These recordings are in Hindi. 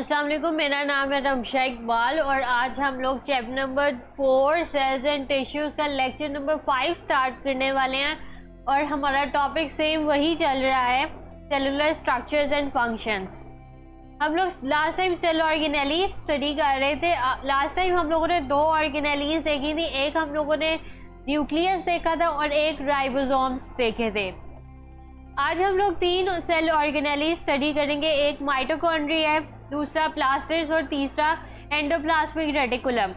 अस्सलाम वालेकुम, मेरा नाम है रमशा इकबाल और आज हम लोग chapter number 4 cells and tissues का लेक्चर नंबर 5 स्टार्ट करने वाले हैं। और हमारा टॉपिक सेम वही चल रहा है, सेलुलर स्ट्रक्चर्स एंड फंक्शंस। हम लोग last time cell organelles study कर रहे थे। लास्ट टाइम हम लोगों ने 2 ऑर्गेनेलीज देखी थी, एक हम लोगों ने न्यूक्लियस देखा था और एक राइबोसोम्स देखे थे। आज हम लोग 3 सेल ऑर्गेनेलीज स्टडी करेंगे, एक माइटोकॉन्ड्रिया है, दूसरा प्लास्टिड्स और तीसरा एंडोप्लाज्मिक रेटिकुलम।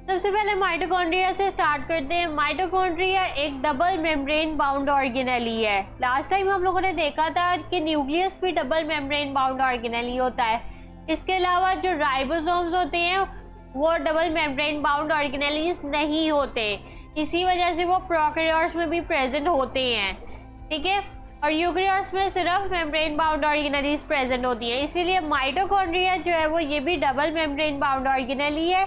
सबसे पहले माइटोकॉन्ड्रिया से स्टार्ट करते हैं। माइटोकॉन्ड्रिया एक डबल मेम्ब्रेन बाउंड ऑर्गेनेली है। लास्ट टाइम हम लोगों ने देखा था कि न्यूक्लियस भी डबल मेम्ब्रेन बाउंड ऑर्गेनेली होता है। इसके अलावा जो राइबोसोम्स होते हैं वो डबल मेम्ब्रेन बाउंड ऑर्गेनेलीज नहीं होते, इसी वजह से वो प्रोकैरियोट्स में भी प्रेजेंट होते हैं, ठीक है। और यूकैरियोट्स में सिर्फ मेम्ब्रेन बाउंड ऑर्गेनेलीज प्रेजेंट होती है। इसीलिए माइटोकॉन्ड्रिया जो है वो ये भी डबल मेम्ब्रेन बाउंड ऑर्गेनेली है,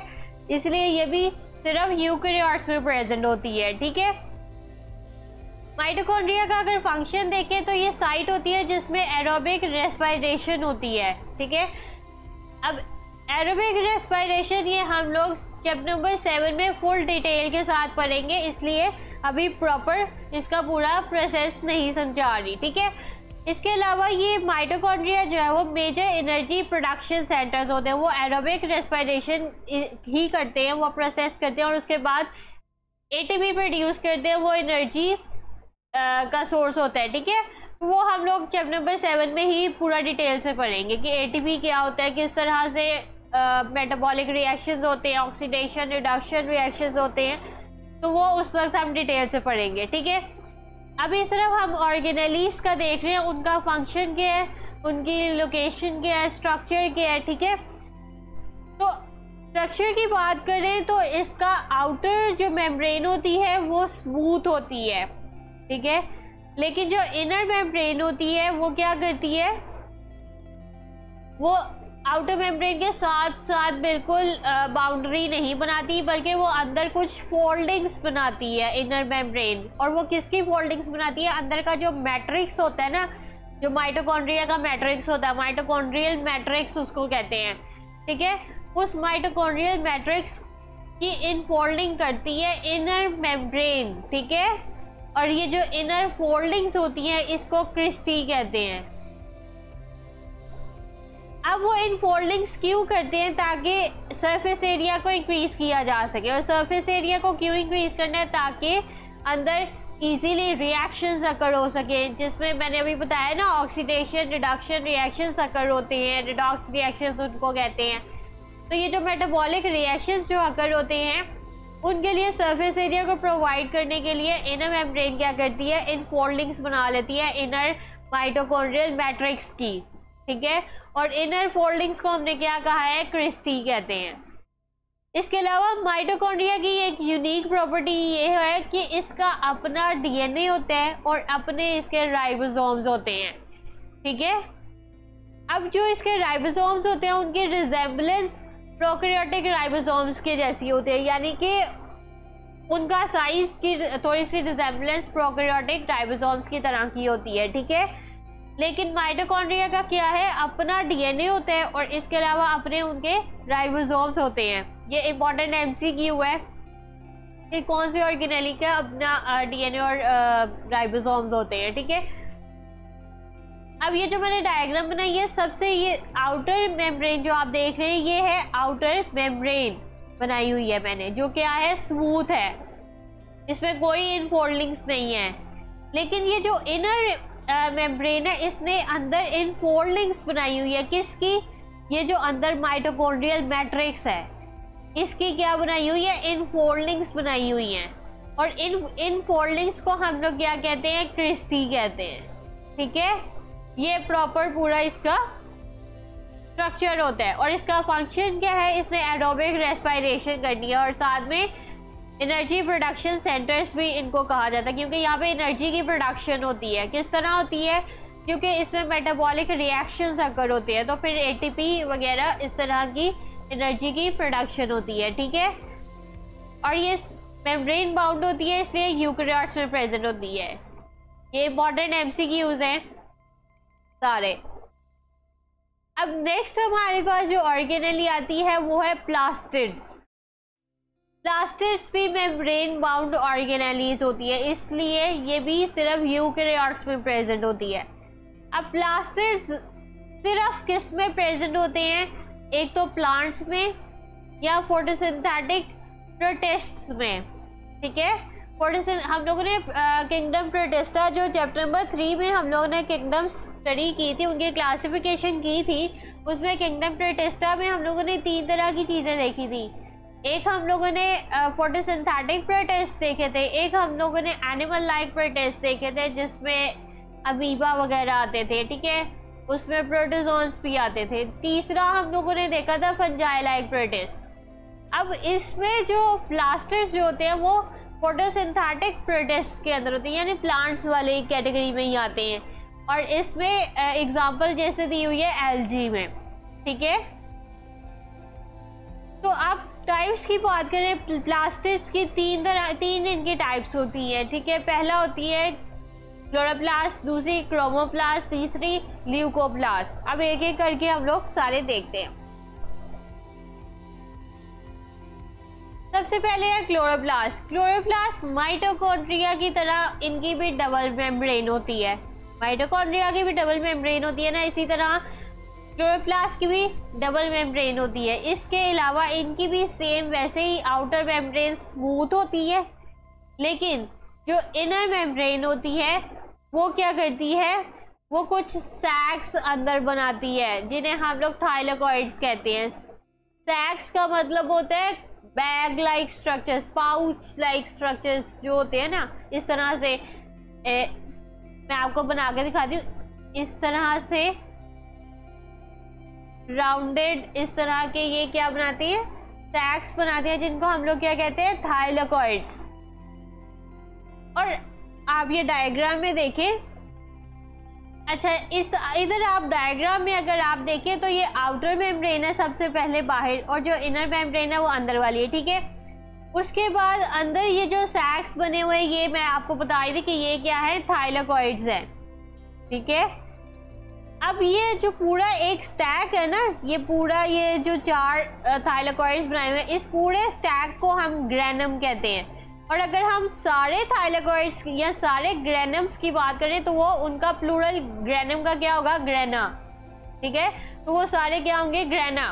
इसलिए ये भी सिर्फ यूकैरियोट्स में प्रेजेंट होती है, ठीक है। माइटोकॉन्ड्रिया का अगर फंक्शन देखें तो ये साइट होती है जिसमें एरोबिक रेस्पिरेशन होती है, ठीक है। अब एरोबिक रेस्पिरेशन ये हम लोग चैप्टर नंबर 7 में फुल डिटेल के साथ पढ़ेंगे, इसलिए अभी प्रॉपर इसका पूरा प्रोसेस नहीं समझा रही, ठीक है। इसके अलावा ये माइटोकॉन्ड्रिया जो है वो मेजर एनर्जी प्रोडक्शन सेंटर्स होते हैं, वो एरोबिक रेस्पिरेशन ही करते हैं, वो प्रोसेस करते हैं और उसके बाद एटीपी प्रोड्यूस करते हैं, वो एनर्जी का सोर्स होता है, ठीक है। वो हम लोग चैप्टर नंबर 7 में ही पूरा डिटेल से पढ़ेंगे कि एटीपी क्या होता है, किस तरह से मेटाबॉलिक रिएक्शंस होते हैं, ऑक्सीडेशन रिडक्शन रिएक्शंस होते हैं, तो वो उस वक्त हम डिटेल से पढ़ेंगे, ठीक है। अभी सिर्फ हम ऑर्गेनेलीज का देख रहे हैं, उनका फंक्शन क्या है, उनकी लोकेशन क्या है, स्ट्रक्चर क्या है, ठीक है। तो स्ट्रक्चर की बात करें तो इसका आउटर जो मेम्ब्रेन होती है वो स्मूथ होती है, ठीक है, लेकिन जो इनर मेम्ब्रेन होती है वो क्या करती है, वो आउटर मेम्ब्रेन के साथ साथ बिल्कुल बाउंड्री नहीं बनाती, बल्कि वो अंदर कुछ फोल्डिंग्स बनाती है इनर मेम्ब्रेन। और वो किसकी फोल्डिंग्स बनाती है, अंदर का जो मैट्रिक्स होता है ना, जो माइटोकॉन्ड्रिया का मैट्रिक्स होता है, माइटोकॉन्ड्रियल मैट्रिक्स उसको कहते हैं, ठीक है। उस माइटोकॉन्ड्रियल मैट्रिक्स की इनफोल्डिंग करती है इनर मेम्ब्रेन, ठीक है। और ये जो इनर फोल्डिंग्स होती हैं इसको क्रिस्टी कहते हैं। अब वो इन फोल्डिंग्स क्यों करते हैं, ताकि सरफेस एरिया को इंक्रीज किया जा सके। और सरफेस एरिया को क्यों इंक्रीज करना है, ताकि अंदर इजीली रिएक्शंस अकर हो सके, जिसमें मैंने अभी बताया ना, ऑक्सीडेशन रिडक्शन रिएक्शंस अकर होते हैं, रिडॉक्स रिएक्शंस उनको कहते हैं। तो ये जो मेटाबॉलिक रिएक्शंस जो अकर होते हैं उनके लिए सरफेस एरिया को प्रोवाइड करने के लिए इनर मेम्ब्रेन क्या करती है, इन फोल्डिंग्स बना लेती है इनर माइटोकॉन्ड्रियल मैट्रिक्स की, ठीक है। और इनर फोल्डिंग्स को हमने क्या कहा है, क्रिस्टी कहते हैं। इसके अलावा माइटोकॉन्ड्रिया की एक यूनिक प्रॉपर्टी ये है कि इसका अपना डीएनए होता है और अपने इसके राइबोसोम्स होते हैं, ठीक है। अब जो इसके राइबोसोम्स होते हैं उनकी रिजेम्बलेंस प्रोकैरियोटिक राइबोसोम्स के जैसी होती है, यानी कि उनका साइज की थोड़ी सी रिजेम्बलेंस प्रोकैरियोटिक राइबोसोम्स की तरह की होती है, ठीक है। लेकिन माइटोकॉन्ड्रिया का क्या है, अपना डीएनए होता है और इसके अलावा अपने उनके राइबोसोम्स होते हैं। ये इंपॉर्टेंट एमसीक्यू है कि कौन सी ऑर्गेनेली का अपना डीएनए और राइबोसोम्स होते हैं, ठीक है। अब ये जो मैंने डायग्राम बनाई है, सबसे ये आउटर मेम्ब्रेन जो आप देख रहे हैं ये है आउटर मेम्ब्रेन बनाई हुई है मैंने, जो क्या है, स्मूथ है, इसमें कोई इनफोल्डिंग्स नहीं है। लेकिन ये जो इनर मेम्ब्रेन है इसने अंदर इन फोल्डिंग्स बनाई हुई है, किसकी, ये जो अंदर माइटोकॉन्ड्रियल मैट्रिक्स है इसकी क्या बनाई हुई है, इन फोल्डिंग्स बनाई हुई हैं। और इन फोल्डिंग्स को हम लोग क्या कहते हैं, क्रिस्टी कहते हैं, ठीक है। ये प्रॉपर पूरा इसका स्ट्रक्चर होता है। और इसका फंक्शन क्या है, इसने एरोबिक रेस्पिरेशन करनी है और साथ में एनर्जी प्रोडक्शन सेंटर्स भी इनको कहा जाता है, क्योंकि यहाँ पे एनर्जी की प्रोडक्शन होती है। किस तरह होती है, क्योंकि इसमें मेटाबॉलिक रिएक्शंस अकर होते हैं, तो फिर एटीपी वगैरह इस तरह की एनर्जी की प्रोडक्शन होती है, ठीक है। और ये मेम्ब्रेन बाउंड होती है, इसलिए यूकैरियोट्स में प्रेजेंट होती है। ये इंपॉर्टेंट एमसीक्यूज हैं सारे। अब नेक्स्ट हमारे पास जो ऑर्गेनेली आती है वो है प्लास्टिड्स। प्लास्टिड्स भी मेम्ब्रेन बाउंड ऑर्गेनेलीज होती है, इसलिए ये भी सिर्फ यूकेरियोट्स में प्रेजेंट होती है। अब प्लास्टिड्स सिर्फ किस में प्रेजेंट होते हैं, एक तो प्लांट्स में या फोटोसिंथेटिक प्रोटिस्ट्स में, ठीक है। हम लोगों ने किंगडम प्रोटिस्टा जो चैप्टर नंबर 3 में हम लोगों ने किंगडम स्टडी की थी, उनकी क्लासिफिकेशन की थी, उसमें किंगडम प्रोटिस्टा में हम लोगों ने 3 तरह की चीज़ें देखी थी। एक हम लोगों ने फोटोसिंथेटिक प्रोटिस्ट देखे थे, एक हम लोगों ने एनिमल लाइक प्रोटिस्ट देखे थे जिसमें अमीबा वगैरह आते थे, ठीक है, उसमें प्रोटोजोन्स भी आते थे। तीसरा हम लोगों ने देखा था फंजाई लाइक प्रोटिस्ट। अब इसमें जो प्लास्टिड्स जो होते हैं वो फोटोसिंथेटिक प्रोटिस्ट के अंदर होते हैं, यानी प्लांट्स वाले कैटेगरी में ही आते हैं। और इसमें एग्जांपल जैसे दी हुई है एल्गी में, ठीक है। तो आप टाइप्स की बात करें, प्लास्टिड्स की तीन इनकी टाइप्स होती है, ठीक है। पहला होती है क्लोरोप्लास्ट, दूसरी क्रोमोप्लास्ट, तीसरी ल्यूकोप्लास्ट। अब एक एक करके हम लोग सारे देखते हैं। सबसे पहले है क्लोरोप्लास्ट। क्लोरोप्लास्ट माइटोकॉन्ड्रिया की तरह इनकी भी डबल मेम्ब्रेन होती है, माइटोकॉन्ड्रिया की भी डबल मेम्ब्रेन होती है ना, इसी तरह क्लोरोप्लास्ट की भी डबल मेम्ब्रेन होती है। इसके अलावा इनकी भी सेम वैसे ही आउटर मेम्ब्रेन स्मूथ होती है, लेकिन जो इनर मेम्ब्रेन होती है वो क्या करती है, वो कुछ सैक्स अंदर बनाती है जिन्हें हम लोग थाइलेकॉइड्स कहते हैं। सैक्स का मतलब होता है bag like structures, pouch like structures जो होते हैं ना, इस तरह से मैं आपको बना के दिखाती हूँ। इस तरह से राउंडेड इस तरह के ये क्या बनाती है, सैक्स बनाती है, जिनको हम लोग क्या कहते हैं, थाइलेकॉइड्स। और आप ये डायग्राम में देखें, अच्छा इधर आप डायग्राम में अगर आप देखें तो ये आउटर मेम्ब्रेन है सबसे पहले बाहर, और जो इनर मेम्ब्रेन है वो अंदर वाली है, ठीक है। उसके बाद अंदर ये जो सैक्स बने हुए हैं, ये मैं आपको बता रही थी कि ये क्या है, थाइलेकॉइड्स है, ठीक है। अब ये जो पूरा एक स्टैक है ना, ये पूरा ये जो 4 थाइलेकॉइड्स बनाए हुए हैं, इस पूरे स्टैक को हम ग्रेनम कहते हैं। और अगर हम सारे थाइलेकॉइड्स या सारे ग्रेनम्स की बात करें तो वो उनका प्लूरल ग्रेनम का क्या होगा, ग्रेना, ठीक है। तो वो सारे क्या होंगे, ग्रेना।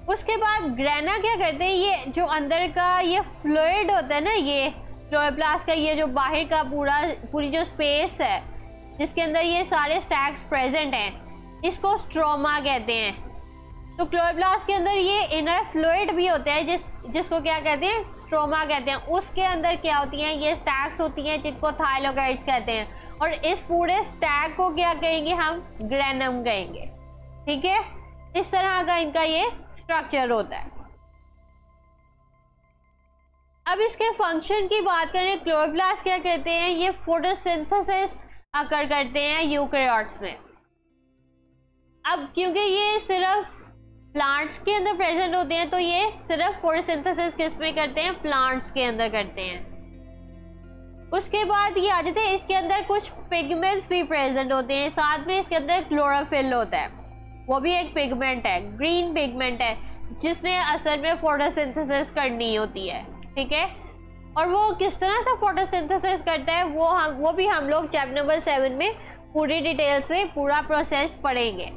उसके बाद ग्रेना क्या करते हैं, ये जो अंदर का ये फ्लूइड होता है ना, ये क्लोरोप्लास्ट का ये जो बाहर का पूरी जो स्पेस है जिसके अंदर ये सारे स्टैक्स प्रेजेंट हैं, इसको स्ट्रोमा कहते हैं। तो क्लोरोप्लास्ट के अंदर ये इनर फ्लूइड भी होता है जिसको क्या कहते हैं, स्ट्रोमा कहते हैं। उसके अंदर क्या होती हैं, ये स्टैक्स होती हैं जिनको थाइलेकॉइड्स कहते हैं। और इस पूरे स्टैक को क्या कहेंगे हम, ग्रेनम कहेंगे, ठीक है। इस तरह का इनका ये स्ट्रक्चर होता है। अब इसके फंक्शन की बात करें, क्लोरोप्लास्ट क्या कहते हैं, ये फोटोसिंथेसिस अकर करते हैं यूकेरियोट्स में। अब क्योंकि ये सिर्फ प्लांट्स के अंदर प्रेजेंट होते हैं, तो ये सिर्फ फोटोसिंथेसिस किस में करते हैं, प्लांट्स के अंदर करते हैं। उसके बाद ये आ जाते हैं, इसके अंदर कुछ पिगमेंट्स भी प्रेजेंट होते हैं, साथ में इसके अंदर क्लोरोफिल होता है, वो भी एक पिगमेंट है, ग्रीन पिगमेंट है, जिसने असल में फोटोसिंथेसिस करनी होती है, ठीक है। और वो किस तरह से फोटोसिंथेसिस करता है वो भी हम लोग चैप्टर नंबर 7 में पूरी डिटेल से पूरा प्रोसेस पढ़ेंगे।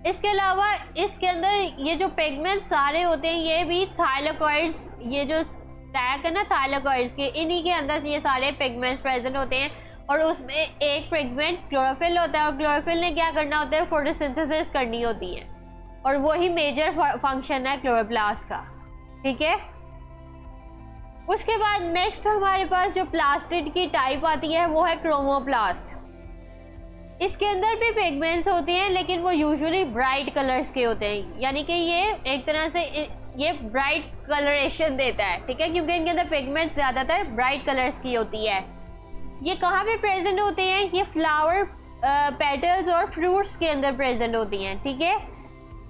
इसके अलावा इसके अंदर ये जो पिगमेंट सारे होते हैं, ये भी थाइलेकॉइड्स, ये जो स्टैक है ना थाइलेकॉइड्स के, इन्हीं के अंदर ये सारे पिगमेंट्स प्रेजेंट होते हैं। और उसमें एक पिगमेंट क्लोरोफिल होता है, और क्लोरोफिल ने क्या करना होता है, फोटोसिंथेसिस करनी होती है, और वही मेजर फंक्शन है क्लोरोप्लास्ट का, ठीक है। उसके बाद नेक्स्ट हमारे पास जो प्लास्टिड की टाइप आती है वो है क्रोमोप्लास्ट। इसके अंदर भी पिगमेंट्स होते हैं, लेकिन वो यूजुअली ब्राइट कलर्स के होते हैं, यानी कि ये एक तरह से ये ब्राइट कलरेशन देता है, ठीक है, क्योंकि इनके अंदर पिगमेंट्स ज़्यादातर ब्राइट कलर्स की होती है। ये कहाँ पे प्रेजेंट होते हैं, ये फ्लावर पेटल्स और फ्रूट्स के अंदर प्रेजेंट होती हैं, ठीक है।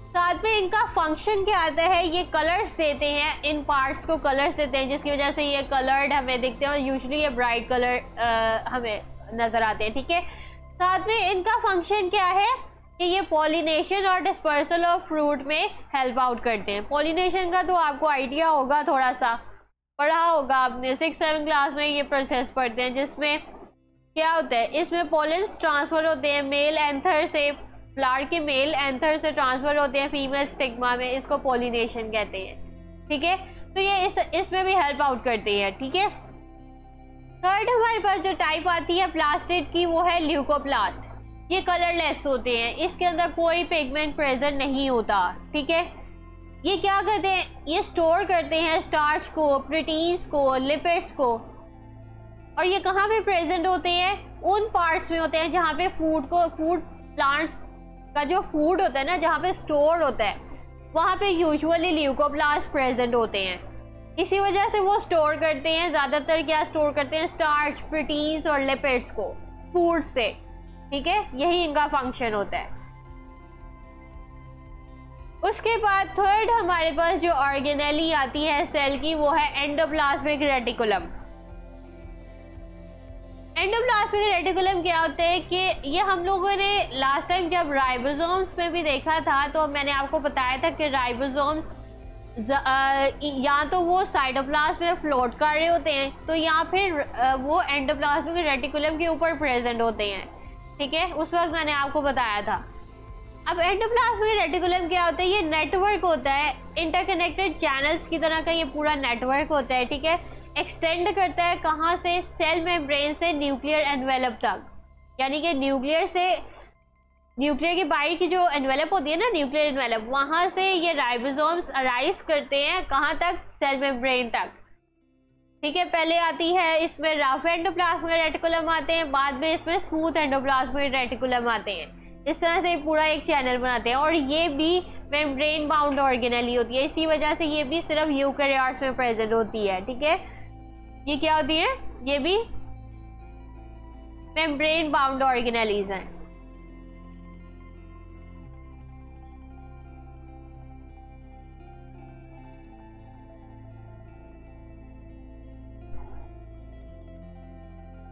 साथ में इनका फंक्शन क्या आता है, ये कलर्स देते हैं, इन पार्ट्स को कलर्स देते हैं, जिसकी वजह से ये कलर्ड हमें दिखते हैं, और यूजुअली ये ब्राइट कलर हमें नजर आते हैं, ठीक है। साथ में इनका फंक्शन क्या है कि ये पॉलिनेशन और डिस्पर्सल ऑफ फ्रूट में हेल्प आउट करते हैं। पॉलिनेशन का तो आपको आइडिया होगा, थोड़ा सा पढ़ा होगा आपने, 6-7 क्लास में ये प्रोसेस पढ़ते हैं, जिसमें क्या होता है, इसमें पोलेंस ट्रांसफर होते हैं मेल एंथर से, फ्लावर के मेल एंथर से ट्रांसफर होते हैं फीमेल स्टिग्मा में, इसको पॉलिनेशन कहते हैं। ठीक है, तो ये इसमें भी हेल्प आउट करती है। ठीक है, थर्ड हमारे पास जो टाइप आती है प्लास्टिड की, वो है ल्यूकोप्लास्ट। ये कलरलेस होते हैं, इसके अंदर कोई पिगमेंट प्रेजेंट नहीं होता। ठीक है, ये क्या करते हैं, ये स्टोर करते हैं स्टार्च को, प्रोटीन्स को, लिपिड्स को, और ये कहाँ पे प्रेजेंट होते हैं, उन पार्ट्स में होते हैं जहाँ पे फूड प्लांट्स का जो फूड होता है ना, जहाँ पे स्टोर होता है, वहाँ पे यूजुअली ल्यूकोप्लास्ट प्रेजेंट होते हैं। इसी वजह से वो स्टोर करते हैं, ज़्यादातर क्या स्टोर करते हैं, स्टार्च, प्रोटीन्स और लिपिड्स को फूड से। ठीक है, यही इनका फंक्शन होता है। उसके बाद थर्ड हमारे पास जो ऑर्गेनेली आती है सेल की, वो है एंडोप्लाज्मिक रेटिकुलम। एंडोप्लाज्मिक रेटिकुलम क्या होता है कि ये हम लोगों ने लास्ट टाइम जब राइबोसोम्स में भी देखा था, तो मैंने आपको बताया था कि राइबोसोम्स या तो वो साइटोप्लाज्म में फ्लोट कर रहे होते हैं, तो या फिर वो एंडोप्लाज्मिक रेटिकुलम के ऊपर प्रेजेंट होते हैं। ठीक है, उस वक्त मैंने आपको बताया था। अब एंडोप्लाज्मिक रेटिकुलम क्या होता है, ये नेटवर्क होता है, इंटरकनेक्टेड चैनल्स की तरह का ये पूरा नेटवर्क होता है। ठीक है, एक्सटेंड करता है कहाँ से, सेल मेम्ब्रेन से न्यूक्लियर एनवेलप तक, यानी कि न्यूक्लियर की बाहर की जो एनवेलप होती है ना, न्यूक्लियर एनवेलप, वहाँ से ये राइबोसोम्स अराइज करते हैं कहाँ तक, सेल मेम्ब्रेन तक। ठीक है, पहले आती है इसमें रफ एंडोप्लाज्मिक रेटिकुलम आते हैं, बाद में इसमें स्मूथ एंडोप्लाज्मिक रेटिकुलम आते हैं। इस तरह से पूरा एक चैनल बनाते हैं, और ये भी मेम्ब्रेन बाउंड ऑर्गेनेली होती है, इसी वजह से ये भी सिर्फ यूकेरियोट्स में प्रेजेंट होती है। ठीक है, ये क्या होती है, ये भी मेम्ब्रेन बाउंड ऑर्गेनेलीज हैं।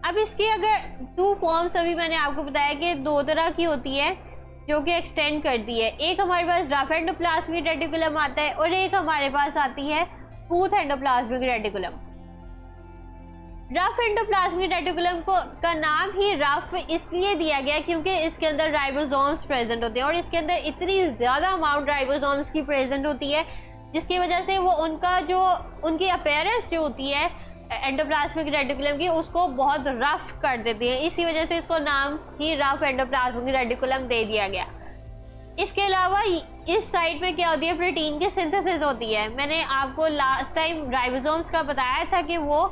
अब इसकी अगर 2 फॉर्म्स, अभी मैंने आपको बताया कि 2 तरह की होती है जो कि एक्सटेंड करती है। एक हमारे पास रफ एंडोप्लाज्मिक रेटिकुलम आता है, और एक हमारे पास आती है smooth endoplasmic reticulum. Rough endoplasmic reticulum का नाम ही रफ इसलिए दिया गया क्योंकि इसके अंदर राइबोसोम्स प्रेजेंट होते हैं, और इसके अंदर इतनी ज़्यादा अमाउंट राइबोसोम्स की प्रेजेंट होती है, जिसकी वजह से वो उनकी अपीयरेंस जो होती है एंडोप्लाज्मिक रेटिकुलम की, उसको बहुत रफ कर देती है। इसी वजह से इसको नाम ही रफ एंडोप्लाज्मिक रेटिकुलम दे दिया गया। इसके अलावा इस साइड में क्या होती है, प्रोटीन की सिंथेसिस होती है। मैंने आपको लास्ट टाइम राइबोसोम्स का बताया था कि वो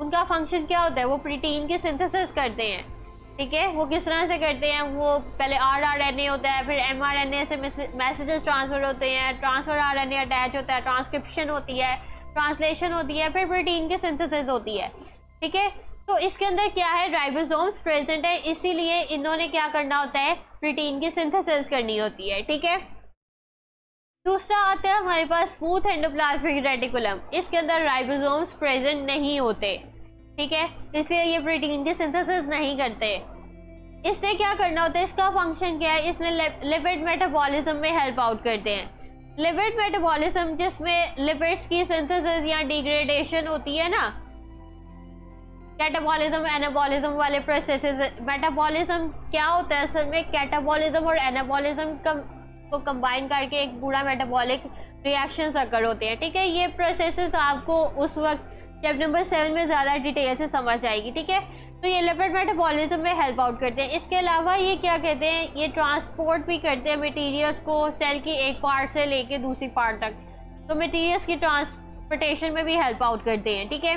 उनका फंक्शन क्या होता है, वो प्रोटीन की सिंथेसिस करते हैं। ठीक है, वो किस तरह से करते हैं, वो पहले rRNA होता है, फिर mRNA से मैसेजेस ट्रांसफर होते हैं, ट्रांसफर RNA अटैच होता है, ट्रांसक्रिप्शन होती है, ट्रांसलेशन होती है, फिर प्रोटीन की सिंथेसिस होती है। ठीक है, तो इसके अंदर क्या है, राइबोसोम्स प्रेजेंट है, इसीलिए इन्होंने क्या करना होता है, प्रोटीन की सिंथेसिस करनी होती है। ठीक है, दूसरा आता है हमारे पास स्मूथ एंडोप्लाज्मिक रेटिकुलम। इसके अंदर राइबोसोम्स प्रेजेंट नहीं होते। ठीक है, इसलिए ये प्रोटीन की सिंथेसिस नहीं करते। इसने क्या करना होता है, इसका फंक्शन क्या है, इसने लिपिड मेटाबॉलिज्म में हेल्प आउट करते हैं। लिपिड मेटाबॉलिज्म जिसमें लिपिड्स की सिंथेसिस या डिग्रेडेशन होती है ना, कैटाबॉलिज्म एनाबॉलिज्म वाले प्रोसेसेस। मेटाबॉलिज्म क्या होता है असल में, कैटाबॉलिज्म और एनाबॉलिज्म को कंबाइन करके एक पूरा मेटाबॉलिक रिएक्शन अकर होते हैं। ठीक है, ये प्रोसेसेस आपको उस वक्त चैप्टर नंबर 7 में ज़्यादा डिटेल से समझ आएगी। ठीक है, तो ये लिपिड मेटाबॉलिज्म में हेल्प आउट करते हैं। इसके अलावा ये क्या कहते हैं, ये ट्रांसपोर्ट भी करते हैं मटेरियल्स को सेल की एक पार्ट से लेके दूसरी पार्ट तक, तो मटेरियल्स की ट्रांसपोर्टेशन में भी हेल्प आउट करते हैं। ठीक है,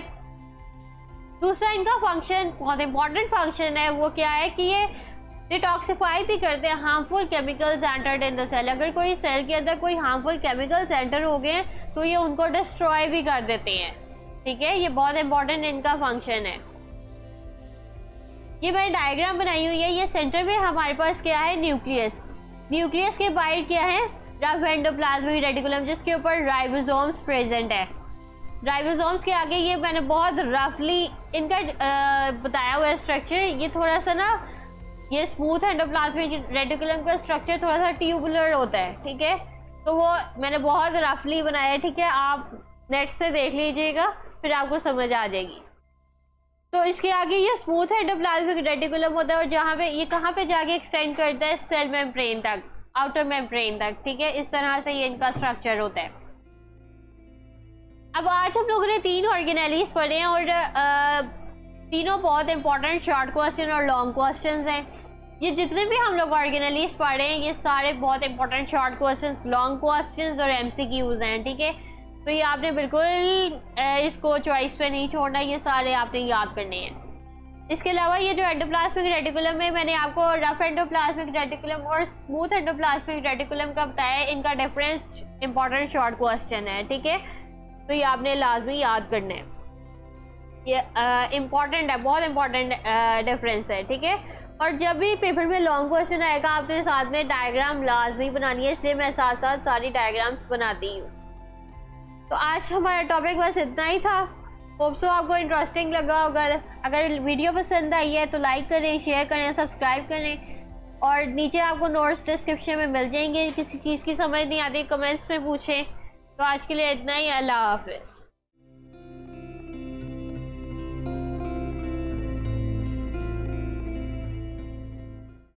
दूसरा इनका फंक्शन बहुत इंपॉर्टेंट फंक्शन है, वो क्या है कि ये डिटॉक्सिफाई भी करते हैं harmful chemicals entered in the cell. अगर कोई सेल के अंदर कोई हार्मफुल केमिकल्स एंटर हो गए तो ये उनको डिस्ट्रॉय भी कर देते हैं। ठीक है, ये बहुत इंपॉर्टेंट इनका फंक्शन है। ये मैंने डायग्राम बनाई हुई है, ये सेंटर में हमारे पास क्या है, न्यूक्लियस। न्यूक्लियस के बाहर क्या है, रफ एंडोप्लाज्मिक रेटिकुलम, जिसके ऊपर राइबोसोम्स प्रेजेंट है। राइबोसोम्स के आगे ये मैंने बहुत रफली इनका बताया हुआ है स्ट्रक्चर। ये थोड़ा सा ना ये स्मूथ एंडोप्लाज्मिक रेटिकुलम का स्ट्रक्चर थोड़ा सा ट्यूबुलर होता है, ठीक है। तो वो मैंने बहुत रफली बनाया है, ठीक है, आप नेट से देख लीजिएगा फिर आपको समझ आ जाएगी। तो इसके आगे ये स्मूथ एंडोप्लाज्मिक रेटिकुलम होता है और जहाँ पे ये कहाँ पे जाके एक्सटेंड करता है, सेल मेम्ब्रेन तक, आउटर मेम्ब्रेन तक, ठीक है। इस तरह से ये इनका स्ट्रक्चर होता है। अब आज हम लोगों ने 3 ऑर्गेनेलीज पढ़े हैं और तीनों बहुत इंपॉर्टेंट शॉर्ट क्वेश्चन और लॉन्ग क्वेश्चन हैं। ये जितने भी हम लोग ऑर्गेनेलीज पढ़े हैं ये सारे बहुत important short question, long question और MCQs हैं, ठीक है। तो ये आपने बिल्कुल इसको चॉइस पे नहीं छोड़ना, ये सारे आपने याद करने हैं। इसके अलावा ये जो एंडोप्लाज्मिक रेटिकुलम है, मैंने आपको रफ एंडोप्लाज्मिक रेटिकुलम और स्मूथ एंडोप्लाज्मिक रेटिकुलम का बताया, इनका डिफरेंस इंपॉर्टेंट शॉर्ट क्वेश्चन है, ठीक है। तो ये आपने लाजमी याद करना है, ये इम्पॉर्टेंट है, बहुत इम्पॉर्टेंट डिफरेंस है, ठीक है। और जब भी पेपर में लॉन्ग क्वेश्चन आएगा आपने साथ में डायग्राम लाजमी बनानी है, इसलिए मैं साथ साथ सारी डायग्राम्स बनाती हूँ। तो आज हमारा टॉपिक बस इतना ही था। होप सो आपको इंटरेस्टिंग लगा होगा। अगर वीडियो पसंद आई है तो लाइक करें, शेयर करें, सब्सक्राइब करें और नीचे आपको नोट्स डिस्क्रिप्शन में मिल जाएंगे। किसी चीज़ की समझ नहीं आती कमेंट्स में पूछें। तो आज के लिए इतना ही, अल्लाह हाफिज़।